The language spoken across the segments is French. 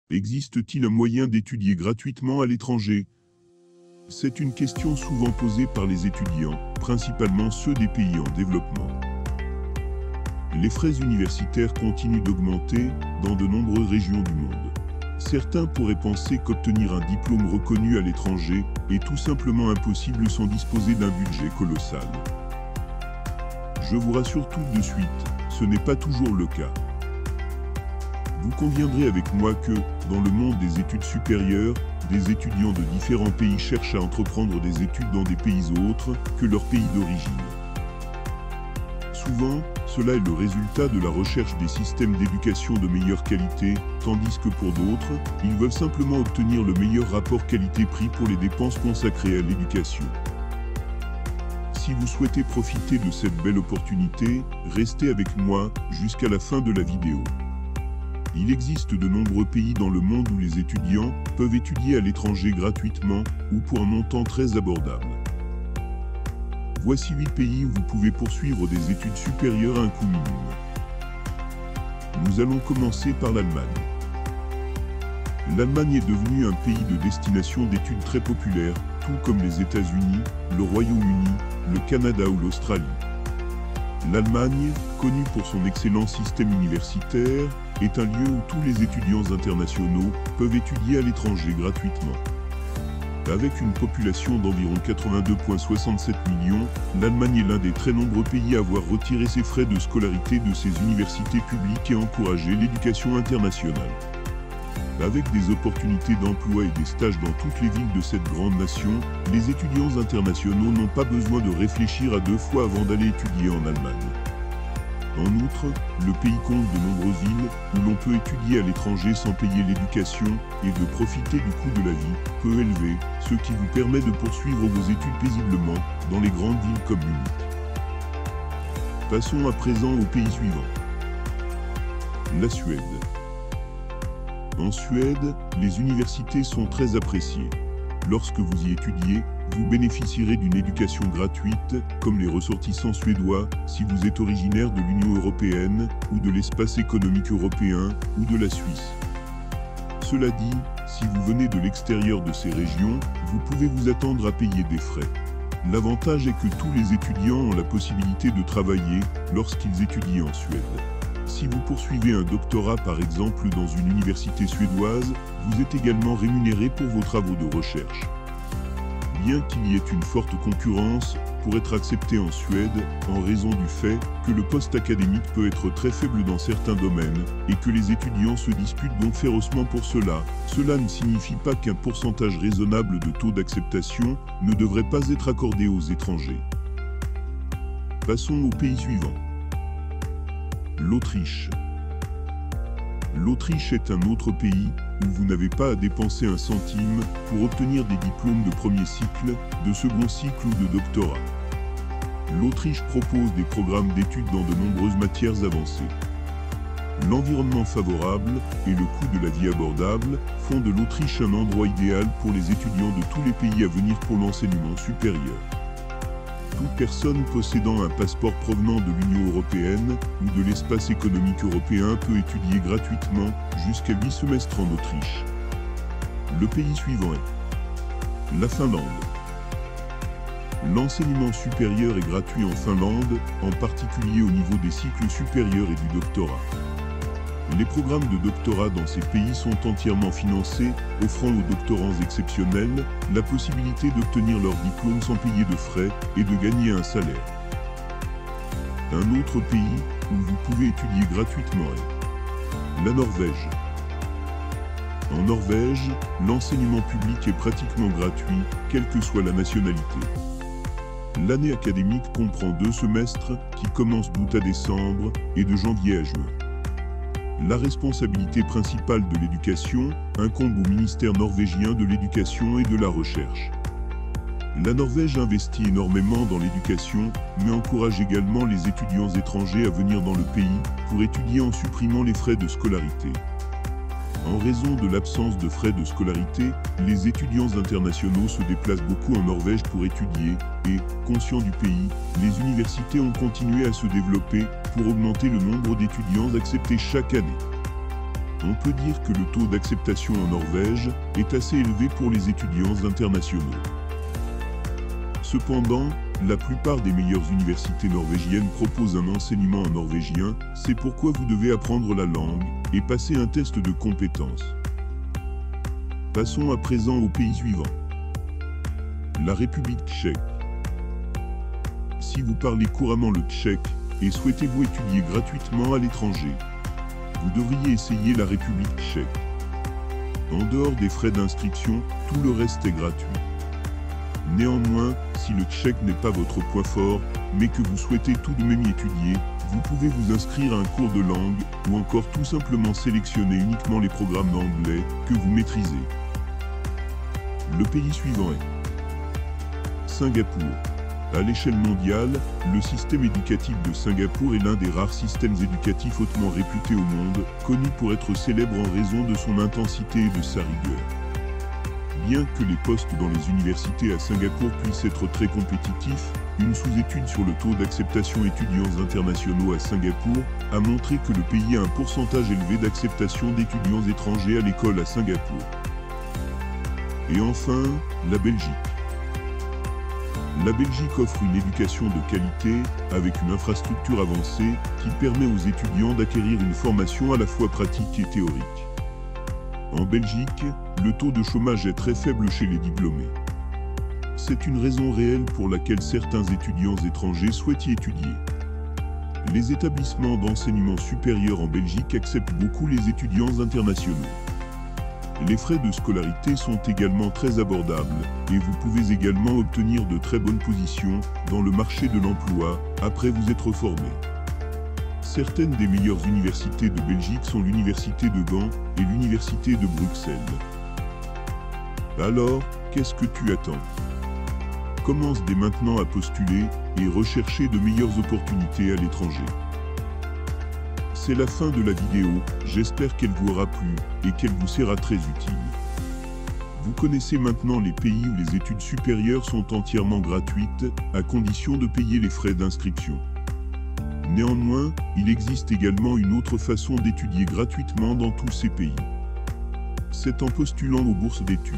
Existe-t-il un moyen d'étudier gratuitement à l'étranger? C'est une question souvent posée par les étudiants, principalement ceux des pays en développement. Les frais universitaires continuent d'augmenter dans de nombreuses régions du monde. Certains pourraient penser qu'obtenir un diplôme reconnu à l'étranger est tout simplement impossible sans disposer d'un budget colossal. Je vous rassure tout de suite, ce n'est pas toujours le cas. Vous conviendrez avec moi que, dans le monde des études supérieures, des étudiants de différents pays cherchent à entreprendre des études dans des pays autres que leur pays d'origine. Souvent, cela est le résultat de la recherche des systèmes d'éducation de meilleure qualité, tandis que pour d'autres, ils veulent simplement obtenir le meilleur rapport qualité-prix pour les dépenses consacrées à l'éducation. Si vous souhaitez profiter de cette belle opportunité, restez avec moi jusqu'à la fin de la vidéo. Il existe de nombreux pays dans le monde où les étudiants peuvent étudier à l'étranger gratuitement ou pour un montant très abordable. Voici 8 pays où vous pouvez poursuivre des études supérieures à un coût minime. Nous allons commencer par l'Allemagne. L'Allemagne est devenue un pays de destination d'études très populaire, tout comme les États-Unis, le Royaume-Uni, le Canada ou l'Australie. L'Allemagne, connue pour son excellent système universitaire, est un lieu où tous les étudiants internationaux peuvent étudier à l'étranger gratuitement. Avec une population d'environ 82,67 millions, l'Allemagne est l'un des très nombreux pays à avoir retiré ses frais de scolarité de ses universités publiques et encouragé l'éducation internationale. Avec des opportunités d'emploi et des stages dans toutes les villes de cette grande nation, les étudiants internationaux n'ont pas besoin de réfléchir à deux fois avant d'aller étudier en Allemagne. En outre, le pays compte de nombreuses villes où l'on peut étudier à l'étranger sans payer l'éducation et de profiter du coût de la vie peu élevé, ce qui vous permet de poursuivre vos études paisiblement dans les grandes villes comme Munich. Passons à présent au pays suivant. La Suède. En Suède, les universités sont très appréciées. Lorsque vous y étudiez, vous bénéficierez d'une éducation gratuite, comme les ressortissants suédois, si vous êtes originaire de l'Union européenne, ou de l'espace économique européen, ou de la Suisse. Cela dit, si vous venez de l'extérieur de ces régions, vous pouvez vous attendre à payer des frais. L'avantage est que tous les étudiants ont la possibilité de travailler lorsqu'ils étudient en Suède. Si vous poursuivez un doctorat par exemple dans une université suédoise, vous êtes également rémunéré pour vos travaux de recherche. Bien qu'il y ait une forte concurrence pour être accepté en Suède, en raison du fait que le poste académique peut être très faible dans certains domaines, et que les étudiants se disputent donc férocement pour cela, cela ne signifie pas qu'un pourcentage raisonnable de taux d'acceptation ne devrait pas être accordé aux étrangers. Passons au pays suivant. L'Autriche. L'Autriche est un autre pays où vous n'avez pas à dépenser un centime pour obtenir des diplômes de premier cycle, de second cycle ou de doctorat. L'Autriche propose des programmes d'études dans de nombreuses matières avancées. L'environnement favorable et le coût de la vie abordable font de l'Autriche un endroit idéal pour les étudiants de tous les pays à venir pour l'enseignement supérieur. Toute personne possédant un passeport provenant de l'Union européenne ou de l'espace économique européen peut étudier gratuitement jusqu'à 8 semestres en Autriche. Le pays suivant est la Finlande. L'enseignement supérieur est gratuit en Finlande, en particulier au niveau des cycles supérieurs et du doctorat. Les programmes de doctorat dans ces pays sont entièrement financés, offrant aux doctorants exceptionnels la possibilité d'obtenir leur diplôme sans payer de frais et de gagner un salaire. Un autre pays où vous pouvez étudier gratuitement est la Norvège. En Norvège, l'enseignement public est pratiquement gratuit, quelle que soit la nationalité. L'année académique comprend 2 semestres qui commencent d'août à décembre et de janvier à juin. La responsabilité principale de l'éducation incombe au ministère norvégien de l'éducation et de la recherche. La Norvège investit énormément dans l'éducation, mais encourage également les étudiants étrangers à venir dans le pays pour étudier en supprimant les frais de scolarité. En raison de l'absence de frais de scolarité, les étudiants internationaux se déplacent beaucoup en Norvège pour étudier et, conscients du pays, les universités ont continué à se développer pour augmenter le nombre d'étudiants acceptés chaque année. On peut dire que le taux d'acceptation en Norvège est assez élevé pour les étudiants internationaux. Cependant, la plupart des meilleures universités norvégiennes proposent un enseignement en norvégien, c'est pourquoi vous devez apprendre la langue et passer un test de compétences. Passons à présent au pays suivant. La République tchèque. Si vous parlez couramment le tchèque et souhaitez-vous étudier gratuitement à l'étranger, vous devriez essayer la République tchèque. En dehors des frais d'inscription, tout le reste est gratuit. Néanmoins, si le tchèque n'est pas votre point fort, mais que vous souhaitez tout de même y étudier, vous pouvez vous inscrire à un cours de langue ou encore tout simplement sélectionner uniquement les programmes d'anglais que vous maîtrisez. Le pays suivant est Singapour. À l'échelle mondiale, le système éducatif de Singapour est l'un des rares systèmes éducatifs hautement réputés au monde, connu pour être célèbre en raison de son intensité et de sa rigueur. Bien que les postes dans les universités à Singapour puissent être très compétitifs, une sous-étude sur le taux d'acceptation étudiants internationaux à Singapour a montré que le pays a un pourcentage élevé d'acceptation d'étudiants étrangers à l'école à Singapour. Et enfin, la Belgique. La Belgique offre une éducation de qualité, avec une infrastructure avancée, qui permet aux étudiants d'acquérir une formation à la fois pratique et théorique. En Belgique, le taux de chômage est très faible chez les diplômés. C'est une raison réelle pour laquelle certains étudiants étrangers souhaitent y étudier. Les établissements d'enseignement supérieur en Belgique acceptent beaucoup les étudiants internationaux. Les frais de scolarité sont également très abordables et vous pouvez également obtenir de très bonnes positions dans le marché de l'emploi après vous être formé. Certaines des meilleures universités de Belgique sont l'université de Gand et l'université de Bruxelles. Alors, qu'est-ce que tu attends? Commence dès maintenant à postuler et rechercher de meilleures opportunités à l'étranger. C'est la fin de la vidéo, j'espère qu'elle vous aura plu et qu'elle vous sera très utile. Vous connaissez maintenant les pays où les études supérieures sont entièrement gratuites, à condition de payer les frais d'inscription. Néanmoins, il existe également une autre façon d'étudier gratuitement dans tous ces pays. C'est en postulant aux bourses d'études.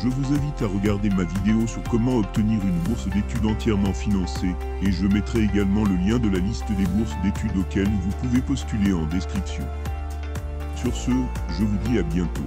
Je vous invite à regarder ma vidéo sur comment obtenir une bourse d'études entièrement financée, et je mettrai également le lien de la liste des bourses d'études auxquelles vous pouvez postuler en description. Sur ce, je vous dis à bientôt.